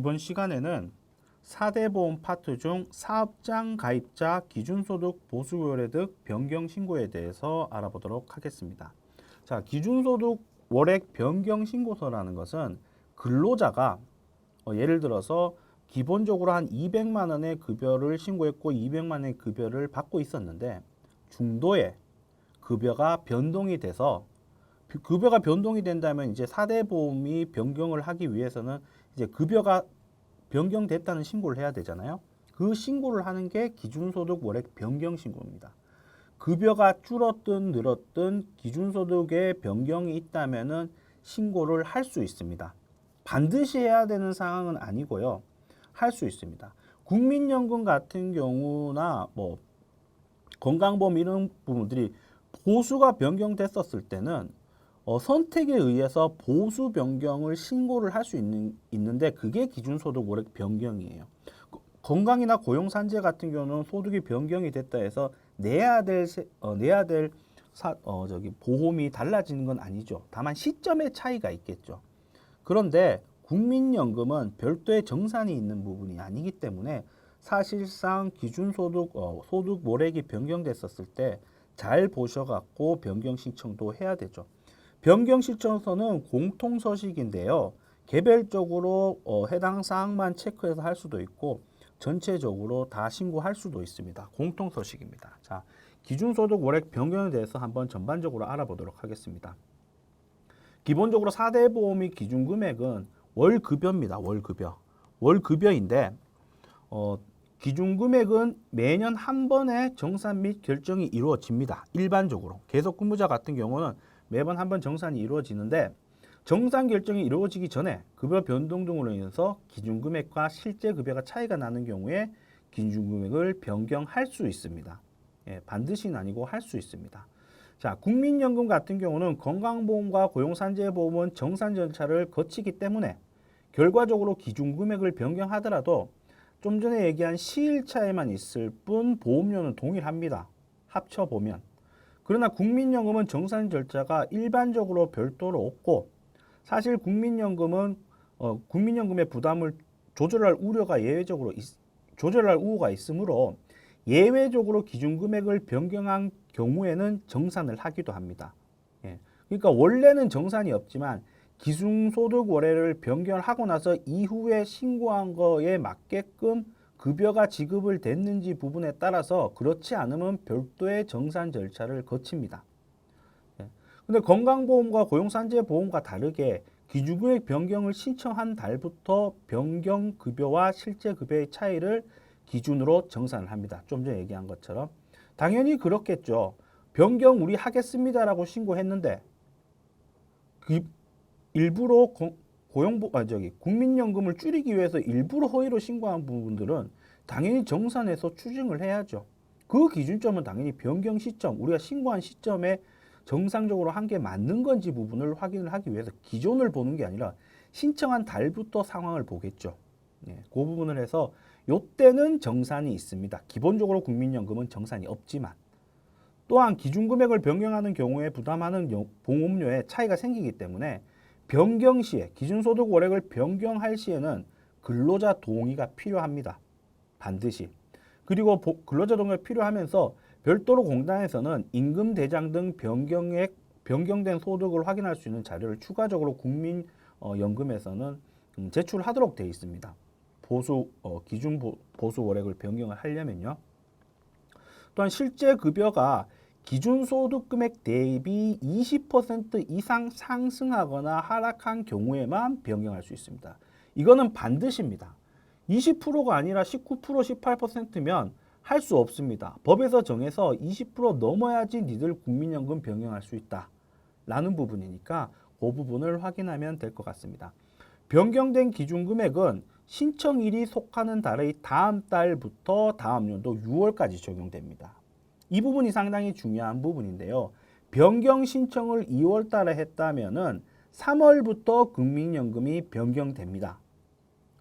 이번 시간에는 4대 보험 파트 중 사업장 가입자 기준소득 보수월액 변경 신고에 대해서 알아보도록 하겠습니다. 자, 기준소득 월액 변경 신고서라는 것은 근로자가 예를 들어서 기본적으로 한 200만 원의 급여를 신고했고 200만 원의 급여를 받고 있었는데 중도에 급여가 변동이 돼서 급여가 변동이 된다면 이제 4대 보험이 변경을 하기 위해서는 이제 급여가 변경됐다는 신고를 해야 되잖아요. 그 신고를 하는 게 기준소득 월액 변경 신고입니다. 급여가 줄었든 늘었든 기준소득에 변경이 있다면은 신고를 할 수 있습니다. 반드시 해야 되는 상황은 아니고요. 할 수 있습니다. 국민연금 같은 경우나 뭐 건강보험 이런 부분들이 보수가 변경됐었을 때는 선택에 의해서 보수 변경을 신고를 할 수 있는데 그게 기준소득 월액 변경이에요. 건강이나 고용산재 같은 경우는 소득이 변경이 됐다 해서 내야 될 보험이 달라지는 건 아니죠. 다만 시점의 차이가 있겠죠. 그런데 국민연금은 별도의 정산이 있는 부분이 아니기 때문에 사실상 기준소득 소득 월액이 변경됐었을 때 잘 보셔갖고 변경 신청도 해야 되죠. 변경 신청서는 공통서식인데요. 개별적으로 해당 사항만 체크해서 할 수도 있고 전체적으로 다 신고할 수도 있습니다. 공통서식입니다. 자, 기준소득 월액 변경에 대해서 한번 전반적으로 알아보도록 하겠습니다. 기본적으로 4대 보험의 기준금액은 월급여입니다. 월급여. 월급여인데 기준금액은 매년 한 번의 정산 및 결정이 이루어집니다. 일반적으로. 계속근무자 같은 경우는 매번 한 번 정산이 이루어지는데 정산 결정이 이루어지기 전에 급여 변동 등으로 인해서 기준금액과 실제 급여가 차이가 나는 경우에 기준금액을 변경할 수 있습니다. 예, 반드시는 아니고 할 수 있습니다. 자, 국민연금 같은 경우는 건강보험과 고용산재보험은 정산 절차를 거치기 때문에 결과적으로 기준금액을 변경하더라도 좀 전에 얘기한 시일 차이만 있을 뿐 보험료는 동일합니다. 합쳐보면. 그러나 국민연금은 정산 절차가 일반적으로 별도로 없고 사실 국민연금은 국민연금의 부담을 조절할 우려가 있으므로 예외적으로 기준금액을 변경한 경우에는 정산을 하기도 합니다. 예. 그러니까 원래는 정산이 없지만 기준소득 월액을 변경하고 나서 이후에 신고한 거에 맞게끔 급여가 지급을 됐는지 부분에 따라서 그렇지 않으면 별도의 정산 절차를 거칩니다. 근데 건강보험과 고용산재보험과 다르게 기준금액 변경을 신청한 달부터 변경 급여와 실제 급여의 차이를 기준으로 정산을 합니다. 좀 전에 얘기한 것처럼. 당연히 그렇겠죠. 변경 우리 하겠습니다라고 신고했는데 일부러 국민연금을 줄이기 위해서 일부러 허위로 신고한 부분들은 당연히 정산해서 추징을 해야죠. 그 기준점은 당연히 변경 시점, 우리가 신고한 시점에 정상적으로 한 게 맞는 건지 부분을 확인을 하기 위해서 기존을 보는 게 아니라 신청한 달부터 상황을 보겠죠. 네, 그 부분을 해서 요때는 정산이 있습니다. 기본적으로 국민연금은 정산이 없지만 또한 기준금액을 변경하는 경우에 부담하는 보험료에 차이가 생기기 때문에 변경 시에 기준소득 월액을 변경할 시에는 근로자 동의가 필요합니다. 반드시. 그리고 근로자 동의가 필요하면서 별도로 공단에서는 임금 대장 등 변경된 소득을 확인할 수 있는 자료를 추가적으로 국민연금에서는 제출하도록 되어 있습니다. 기준 보수 월액을 변경을 하려면요. 또한 실제 급여가 기준소득 금액 대비 20% 이상 상승하거나 하락한 경우에만 변경할 수 있습니다. 이거는 반드시입니다. 20%가 아니라 19%, 18%면 할 수 없습니다. 법에서 정해서 20% 넘어야지 니들 국민연금 변경할 수 있다 라는 부분이니까 그 부분을 확인하면 될 것 같습니다. 변경된 기준금액은 신청일이 속하는 달의 다음 달부터 다음 연도 6월까지 적용됩니다. 이 부분이 상당히 중요한 부분인데요. 변경 신청을 2월 달에 했다면은 3월부터 국민연금이 변경됩니다.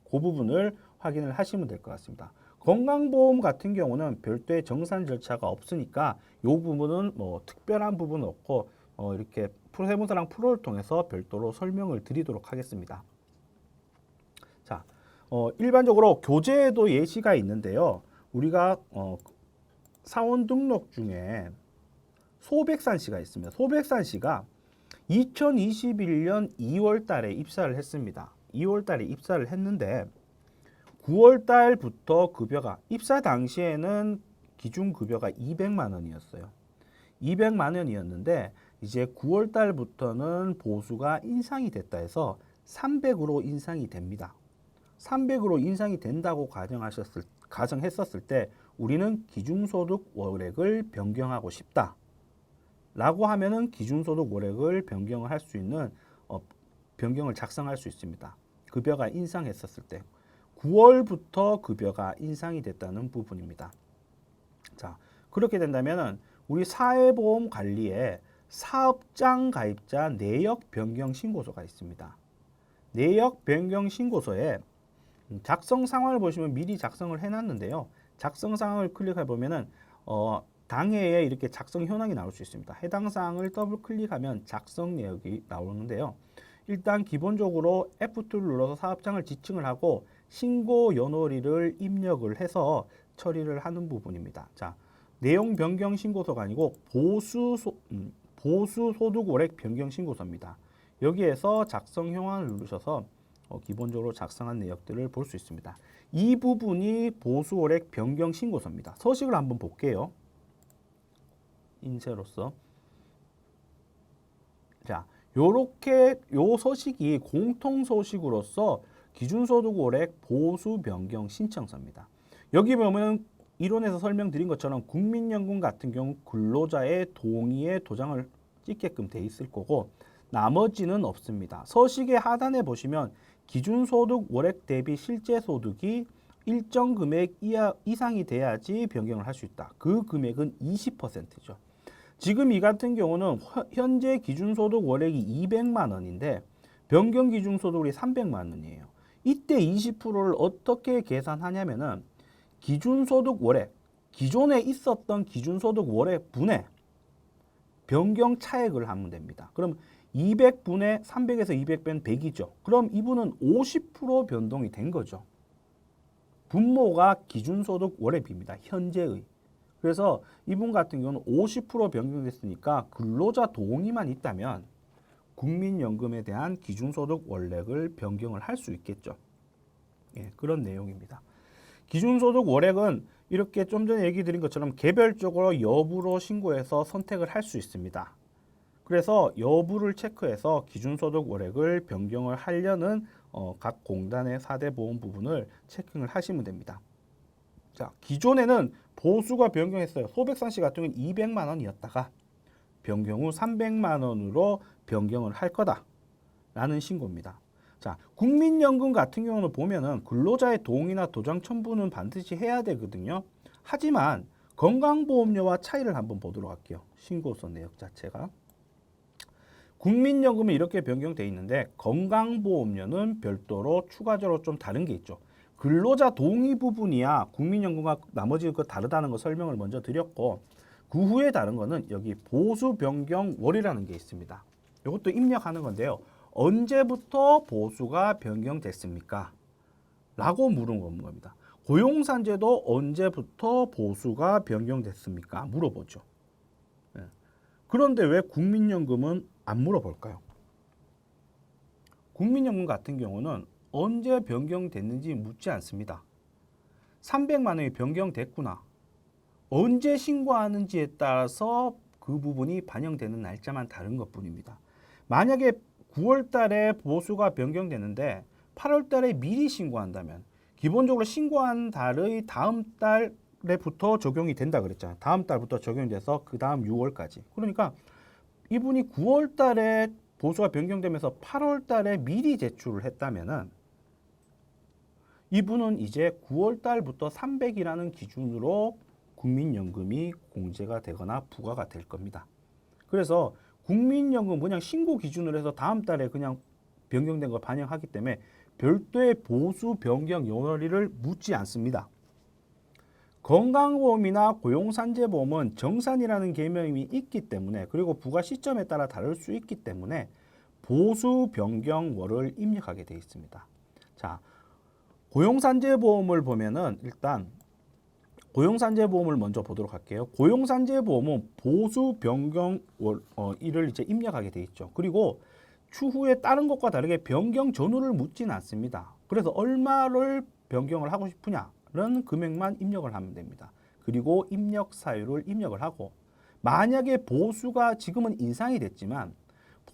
그 부분을 확인을 하시면 될 것 같습니다. 건강보험 같은 경우는 별도의 정산 절차가 없으니까 이 부분은 뭐 특별한 부분은 없고 이렇게 세무사랑 프로를 통해서 별도로 설명을 드리도록 하겠습니다. 자, 일반적으로 교재에도 예시가 있는데요. 우리가 사원 등록 중에 소백산 씨가 있습니다. 소백산 씨가 2021년 2월 달에 입사를 했습니다. 2월 달에 입사를 했는데 9월 달부터 급여가 입사 당시에는 기준 급여가 200만 원이었어요. 200만 원이었는데 이제 9월 달부터는 보수가 인상이 됐다 해서 300으로 인상이 됩니다. 300으로 인상이 된다고 가정했었을 때 우리는 기준소득 월액을 변경하고 싶다 라고 하면은 기준소득 월액을 변경을 할 수 있는 변경을 작성할 수 있습니다. 급여가 인상했었을 때 9월부터 급여가 인상이 됐다는 부분입니다. 자, 그렇게 된다면은 우리 사회보험 관리에 사업장 가입자 내역 변경 신고서가 있습니다. 내역 변경 신고서에 작성 상황을 보시면 미리 작성을 해놨는데요. 작성 상황을 클릭해 보면은 당해에 이렇게 작성 현황이 나올 수 있습니다. 해당 사항을 더블 클릭하면 작성 내역이 나오는데요. 일단 기본적으로 F2를 눌러서 사업장을 지칭을 하고 신고 연월일을 입력을 해서 처리를 하는 부분입니다. 자, 내용 변경 신고서가 아니고 보수 소득 월액 변경 신고서입니다. 여기에서 작성 현황을 누르셔서 기본적으로 작성한 내역들을 볼 수 있습니다. 이 부분이 보수 월액 변경 신고서입니다. 서식을 한번 볼게요. 인쇄로서. 자, 요렇게 요 서식이 공통 서식으로서 기준소득 월액 보수 변경 신청서입니다. 여기 보면 이론에서 설명드린 것처럼 국민연금 같은 경우 근로자의 동의의 도장을 찍게끔 돼 있을 거고 나머지는 없습니다. 서식의 하단에 보시면 기준소득 월액 대비 실제 소득이 일정 금액 이상이 돼야지 변경을 할 수 있다. 그 금액은 20%죠. 지금 이 같은 경우는 현재 기준소득 월액이 200만 원인데 변경 기준소득이 300만 원이에요. 이때 20%를 어떻게 계산하냐면은 기준소득 월액, 기존에 있었던 기준소득 월액 분의 변경 차액을 하면 됩니다. 그럼 200분의 300에서 200 빼면 100이죠. 그럼 이분은 50% 변동이 된 거죠. 분모가 기준소득 월액입니다. 현재의. 그래서 이분 같은 경우는 50% 변경됐으니까 근로자 동의만 있다면 국민연금에 대한 기준소득 월액을 변경을 할 수 있겠죠. 예, 그런 내용입니다. 기준소득 월액은 이렇게 좀 전에 얘기 드린 것처럼 개별적으로 여부로 신고해서 선택을 할 수 있습니다. 그래서 여부를 체크해서 기준소득 월액을 변경을 하려는 각 공단의 4대 보험 부분을 체크를 하시면 됩니다. 자, 기존에는 보수가 변경했어요. 소백산 씨 같은 경우는 200만 원이었다가 변경 후 300만 원으로 변경을 할 거다라는 신고입니다. 자, 국민연금 같은 경우는 보면은 근로자의 동의나 도장 첨부는 반드시 해야 되거든요. 하지만 건강보험료와 차이를 한번 보도록 할게요. 신고서 내역 자체가. 국민연금은 이렇게 변경되어 있는데 건강보험료는 별도로 추가적으로 좀 다른 게 있죠. 근로자 동의 부분이야 국민연금과 나머지 그 다르다는 거 설명을 먼저 드렸고 그 후에 다른 거는 여기 보수 변경 월이라는 게 있습니다. 이것도 입력하는 건데요. 언제부터 보수가 변경됐습니까? 라고 물어보는 겁니다. 고용산재도 언제부터 보수가 변경됐습니까? 물어보죠. 네. 그런데 왜 국민연금은 안 물어볼까요? 국민연금 같은 경우는 언제 변경됐는지 묻지 않습니다. 300만 원이 변경됐구나. 언제 신고하는지에 따라서 그 부분이 반영되는 날짜만 다른 것뿐입니다. 만약에 9월 달에 보수가 변경되는데 8월 달에 미리 신고한다면 기본적으로 신고한 달의 다음 달에부터 적용이 된다 그랬잖아요. 다음 달부터 적용이 돼서 그 다음 6월까지. 그러니까 이분이 9월 달에 보수가 변경되면서 8월 달에 미리 제출을 했다면은 이분은 이제 9월 달부터 300이라는 기준으로 국민연금이 공제가 되거나 부과가 될 겁니다. 그래서 국민연금 그냥 신고 기준으로 해서 다음 달에 그냥 변경된 걸 반영하기 때문에 별도의 보수 변경 연월일을 묻지 않습니다. 건강보험이나 고용산재보험은 정산이라는 개념이 있기 때문에 그리고 부과 시점에 따라 다를 수 있기 때문에 보수 변경월을 입력하게 되어 있습니다. 자, 고용산재보험을 보면은 일단 고용산재보험을 먼저 보도록 할게요. 고용산재보험은 보수 변경 일을 이제 입력하게 돼 있죠. 그리고 추후에 다른 것과 다르게 변경 전후를 묻지는 않습니다. 그래서 얼마를 변경을 하고 싶으냐는 금액만 입력을 하면 됩니다. 그리고 입력 사유를 입력을 하고 만약에 보수가 지금은 인상이 됐지만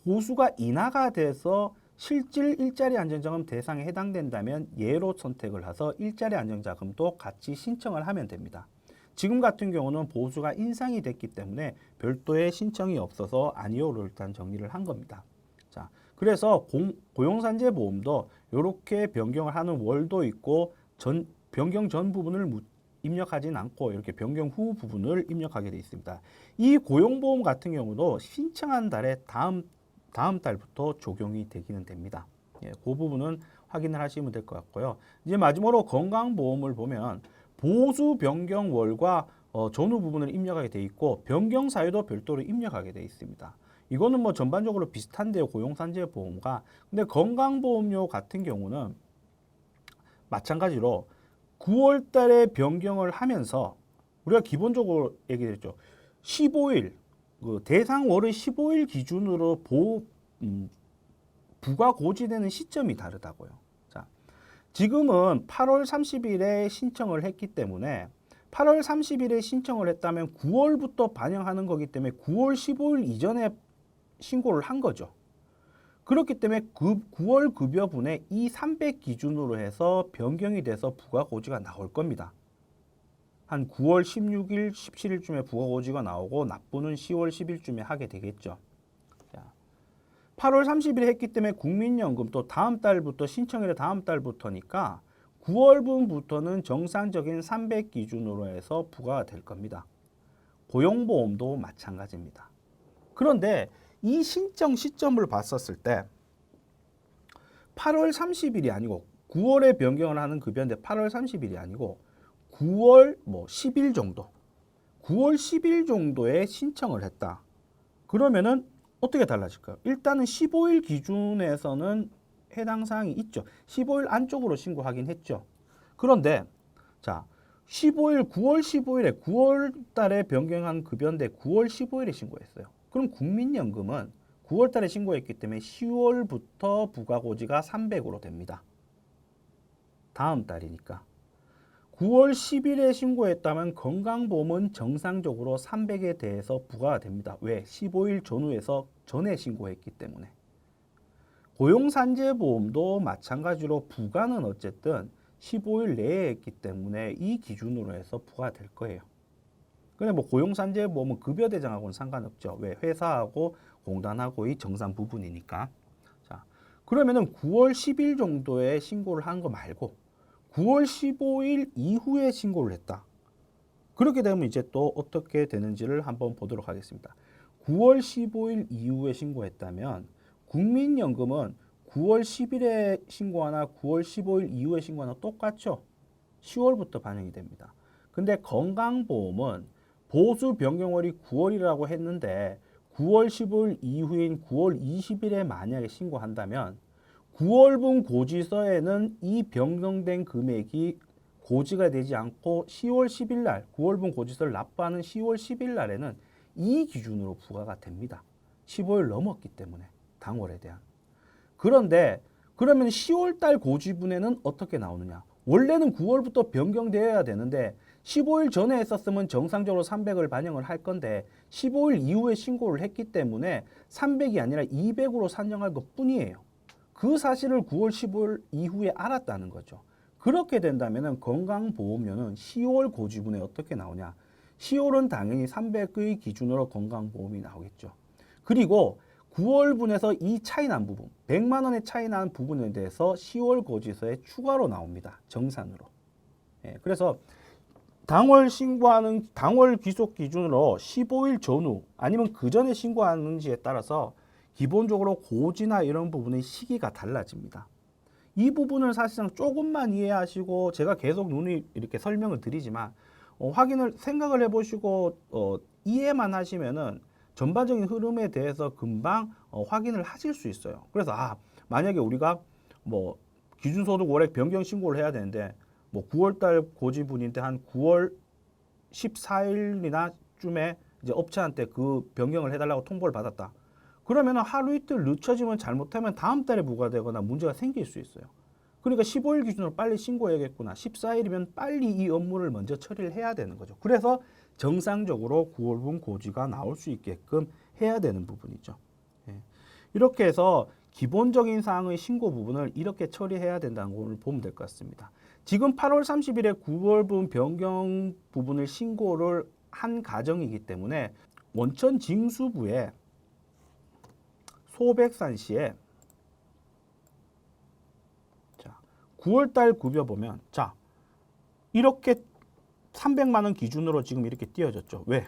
보수가 인하가 돼서 실질 일자리 안정자금 대상에 해당된다면 예로 선택을 해서 일자리 안정자금도 같이 신청을 하면 됩니다. 지금 같은 경우는 보수가 인상이 됐기 때문에 별도의 신청이 없어서 아니오로 일단 정리를 한 겁니다. 자, 그래서 고용산재보험도 이렇게 변경을 하는 월도 있고 변경 전 부분을 입력하진 않고 이렇게 변경 후 부분을 입력하게 되어 있습니다. 이 고용보험 같은 경우도 신청한 달에 다음 달부터 적용이 되기는 됩니다. 예, 그 부분은 확인을 하시면 될 것 같고요. 이제 마지막으로 건강보험을 보면 보수 변경월과 전후 부분을 입력하게 돼 있고 변경 사유도 별도로 입력하게 돼 있습니다. 이거는 뭐 전반적으로 비슷한데요, 고용산재보험과. 근데 건강보험료 같은 경우는 마찬가지로 9월 달에 변경을 하면서 우리가 기본적으로 얘기했죠. 15일 그 대상월의 15일 기준으로 부가 고지되는 시점이 다르다고요. 자, 지금은 8월 30일에 신청을 했기 때문에 8월 30일에 신청을 했다면 9월부터 반영하는 거기 때문에 9월 15일 이전에 신고를 한 거죠. 그렇기 때문에 그 9월 급여분에 이 300 기준으로 해서 변경이 돼서 부가고지가 나올 겁니다. 한 9월 16일, 17일쯤에 부가고지가 나오고 납부는 10월 10일쯤에 하게 되겠죠. 자, 8월 30일에 했기 때문에 국민연금 또 다음 달부터 신청일에 다음 달부터니까 9월분부터는 정상적인 300 기준으로 해서 부과가 될 겁니다. 고용보험도 마찬가지입니다. 그런데 이 신청 시점을 봤었을 때 8월 30일이 아니고 9월에 변경을 하는 급여인데 8월 30일이 아니고 9월 10일 정도 9월 10일 정도에 신청을 했다. 그러면은 어떻게 달라질까요? 일단은 15일 기준에서는 해당 사항이 있죠. 15일 안쪽으로 신고하긴 했죠. 그런데 자 15일 9월 15일에 9월 달에 변경한 급여인데 9월 15일에 신고했어요. 그럼 국민연금은 9월 달에 신고했기 때문에 10월부터 부가고지가 300으로 됩니다. 다음 달이니까. 9월 10일에 신고했다면 건강보험은 정상적으로 300에 대해서 부과가 됩니다. 왜? 15일 전후에서 전에 신고했기 때문에. 고용산재보험도 마찬가지로 부과는 어쨌든 15일 내에 했기 때문에 이 기준으로 해서 부과될 거예요. 근데 뭐 고용산재보험은 급여대장하고는 상관없죠. 왜? 회사하고 공단하고의 정산 부분이니까. 자, 그러면은 9월 10일 정도에 신고를 한 거 말고 9월 15일 이후에 신고를 했다. 그렇게 되면 이제 또 어떻게 되는지를 한번 보도록 하겠습니다. 9월 15일 이후에 신고했다면 국민연금은 9월 10일에 신고하나 9월 15일 이후에 신고하나 똑같죠. 10월부터 반영이 됩니다. 근데 건강보험은 보수 변경월이 9월이라고 했는데 9월 15일 이후인 9월 20일에 만약에 신고한다면 9월분 고지서에는 이 변경된 금액이 고지가 되지 않고 10월 10일 날 9월분 고지서를 납부하는 10월 10일 날에는 이 기준으로 부과가 됩니다. 15일 넘었기 때문에 당월에 대한. 그런데 그러면 10월 달 고지분에는 어떻게 나오느냐? 원래는 9월부터 변경되어야 되는데 15일 전에 했었으면 정상적으로 300을 반영을 할 건데 15일 이후에 신고를 했기 때문에 300이 아니라 200으로 산정할 것 뿐이에요. 그 사실을 9월 15일 이후에 알았다는 거죠. 그렇게 된다면 건강보험료는 10월 고지분에 어떻게 나오냐? 10월은 당연히 300의 기준으로 건강보험이 나오겠죠. 그리고 9월분에서 이 차이 난 부분, 100만 원의 차이 난 부분에 대해서 10월 고지서에 추가로 나옵니다. 정산으로. 예, 그래서 당월 신고하는 당월 귀속 기준으로 15일 전후 아니면 그 전에 신고하는지에 따라서 기본적으로 고지나 이런 부분의 시기가 달라집니다. 이 부분을 사실상 조금만 이해하시고 제가 계속 누누이 이렇게 설명을 드리지만 생각을 해보시고 이해만 하시면은 전반적인 흐름에 대해서 금방 확인을 하실 수 있어요. 그래서 만약에 우리가 뭐 기준소득 월액 변경 신고를 해야 되는데 뭐 9월달 고지분인데 한 9월 14일이나 쯤에 이제 업체한테 그 변경을 해달라고 통보를 받았다. 그러면 하루 이틀 늦춰지면 잘못하면 다음 달에 부과되거나 문제가 생길 수 있어요. 그러니까 15일 기준으로 빨리 신고해야겠구나. 14일이면 빨리 이 업무를 먼저 처리를 해야 되는 거죠. 그래서 정상적으로 9월분 고지가 나올 수 있게끔 해야 되는 부분이죠. 예. 이렇게 해서 기본적인 사항의 신고 부분을 이렇게 처리해야 된다는 걸 보면 될 것 같습니다. 지금 8월 30일에 9월분 변경 부분을 신고를 한 가정이기 때문에 원천 징수부에 소백산시에 9월달 급여 보면 자 이렇게 300만 원 기준으로 지금 이렇게 띄어졌죠. 왜?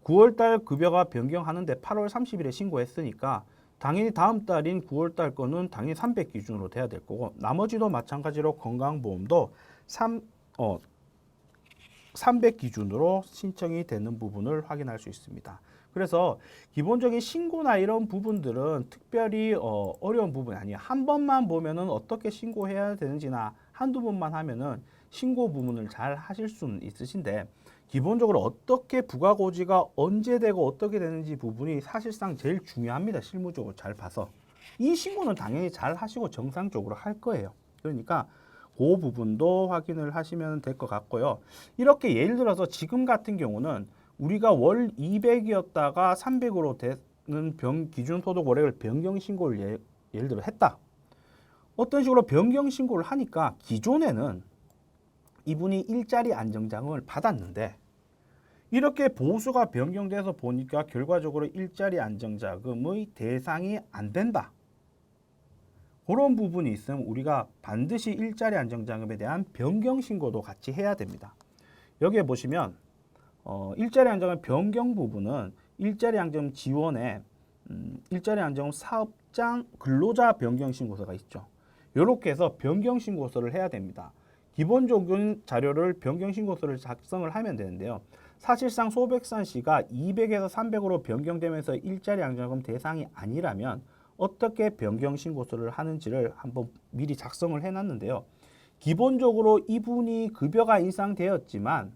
9월달 급여가 변경하는데 8월 30일에 신고했으니까 당연히 다음 달인 9월달 거는 당연히 300 기준으로 돼야 될 거고 나머지도 마찬가지로 건강보험도 300 기준으로 신청이 되는 부분을 확인할 수 있습니다. 그래서 기본적인 신고나 이런 부분들은 특별히 어려운 부분이 아니에요. 한 번만 보면은 어떻게 신고해야 되는지나 한두 번만 하면은 신고 부분을 잘 하실 수는 있으신데 기본적으로 어떻게 부가고지가 언제 되고 어떻게 되는지 부분이 사실상 제일 중요합니다. 실무적으로 잘 봐서. 이 신고는 당연히 잘 하시고 정상적으로 할 거예요. 그러니까 그 부분도 확인을 하시면 될 것 같고요. 이렇게 예를 들어서 지금 같은 경우는 우리가 월 200이었다가 300으로 되는 기준소득 월액을 변경 신고를 예를 들어 했다. 어떤 식으로 변경 신고를 하니까 기존에는 이분이 일자리 안정장을 받았는데 이렇게 보수가 변경돼서 보니까 결과적으로 일자리 안정자금의 대상이 안 된다. 그런 부분이 있으면 우리가 반드시 일자리 안정자금에 대한 변경 신고도 같이 해야 됩니다. 여기에 보시면 일자리 안정금 변경 부분은 일자리 안정금 지원에 일자리 안정금 사업장 근로자 변경 신고서가 있죠. 이렇게 해서 변경 신고서를 해야 됩니다. 기본적인 자료를 변경 신고서를 작성을 하면 되는데요. 사실상 소백산시가 200에서 300으로 변경되면서 일자리 안정금 대상이 아니라면 어떻게 변경 신고서를 하는지를 한번 미리 작성을 해놨는데요. 기본적으로 이분이 급여가 인상되었지만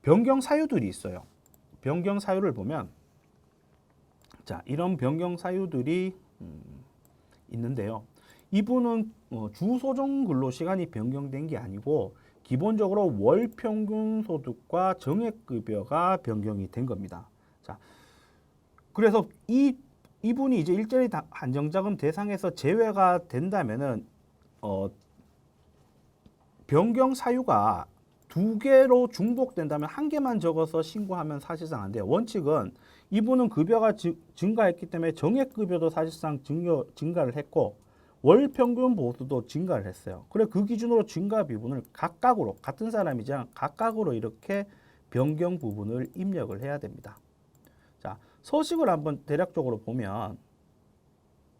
변경 사유들이 있어요. 변경 사유를 보면 자 이런 변경 사유들이 있는데요. 이분은 주소정 근로 시간이 변경된 게 아니고 기본적으로 월 평균 소득과 정액급여가 변경이 된 겁니다. 자, 그래서 이분이 이제 일자리 안정자금 대상에서 제외가 된다면은 변경 사유가 두 개로 중복된다면 한 개만 적어서 신고하면 사실상 안 돼요. 원칙은 이분은 급여가 증가했기 때문에 정액급여도 사실상 증가를 했고 월 평균 보수도 증가를 했어요. 그래 그 기준으로 증가 부분을 각각으로 같은 사람이지만 각각으로 이렇게 변경 부분을 입력을 해야 됩니다. 자, 서식을 한번 대략적으로 보면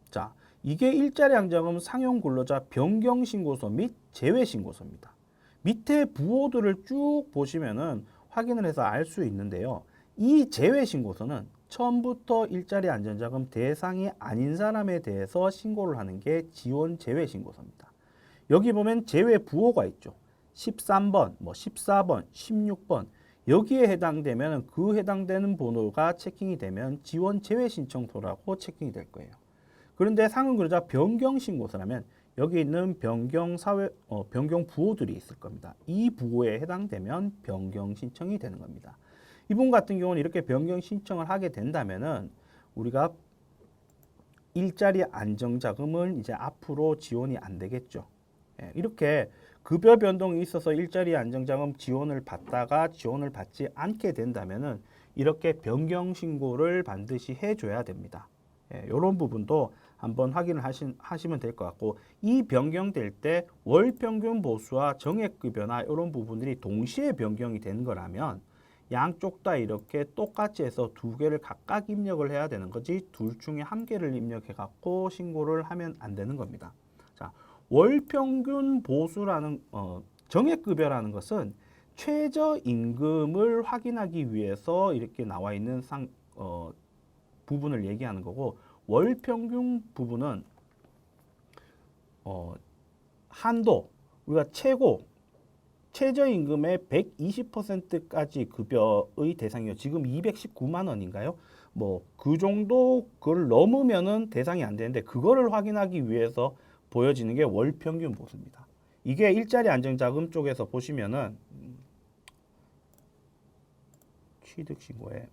자, 이게 일자리 안정금 상용 근로자 변경 신고서 및 제외 신고서입니다. 밑에 부호들을 쭉 보시면은 확인을 해서 알 수 있는데요. 이 제외 신고서는 처음부터 일자리 안정자금 대상이 아닌 사람에 대해서 신고를 하는 게 지원 제외 신고서입니다. 여기 보면 제외 부호가 있죠. 13번, 14번, 16번 여기에 해당되면 그 해당되는 번호가 체킹이 되면 지원 제외 신청서라고 체킹이 될 거예요. 그런데 상용 근로자 변경 신고서라면 여기 있는 변경 부호들이 있을 겁니다. 이 부호에 해당되면 변경 신청이 되는 겁니다. 이분 같은 경우는 이렇게 변경 신청을 하게 된다면은 우리가 일자리 안정자금은 이제 앞으로 지원이 안 되겠죠. 예, 이렇게 급여 변동이 있어서 일자리 안정자금 지원을 받다가 지원을 받지 않게 된다면은 이렇게 변경 신고를 반드시 해줘야 됩니다. 예, 이런 부분도 한번 확인을 하시면 될 것 같고 이 변경될 때 월 평균 보수와 정액급여나 이런 부분들이 동시에 변경이 된 거라면 양쪽 다 이렇게 똑같이 해서 두 개를 각각 입력을 해야 되는 거지 둘 중에 한 개를 입력해 갖고 신고를 하면 안 되는 겁니다. 자, 월 평균 보수라는 정액급여라는 것은 최저임금을 확인하기 위해서 이렇게 나와 있는 부분을 얘기하는 거고 월 평균 부분은 한도 우리가 최저임금의 120%까지 급여의 대상이요. 지금 219만 원인가요? 뭐 그 정도 그걸 넘으면은 대상이 안 되는데 그거를 확인하기 위해서 보여지는 게 월평균 보수입니다. 이게 일자리 안정자금 쪽에서 보시면은 취득신고에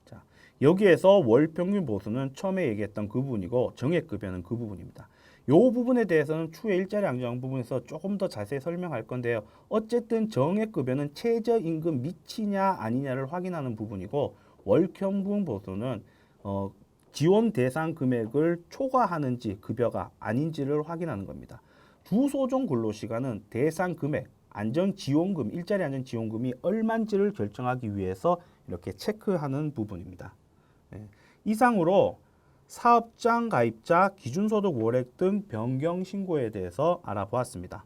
자, 여기에서 월평균 보수는 처음에 얘기했던 그 부분이고 정액급여는 그 부분입니다. 요 부분에 대해서는 추후 일자리 안정 부분에서 조금 더 자세히 설명할 건데요. 어쨌든 정액급여는 최저임금 미치냐 아니냐를 확인하는 부분이고 월평균 보수는 지원 대상 금액을 초과하는지 급여가 아닌지를 확인하는 겁니다. 주소정 근로시간은 대상 금액, 안전지원금, 일자리 안전지원금이 얼마인지를 결정하기 위해서 이렇게 체크하는 부분입니다. 네. 이상으로 사업장 가입자, 기준소득 월액 등 변경 신고에 대해서 알아보았습니다.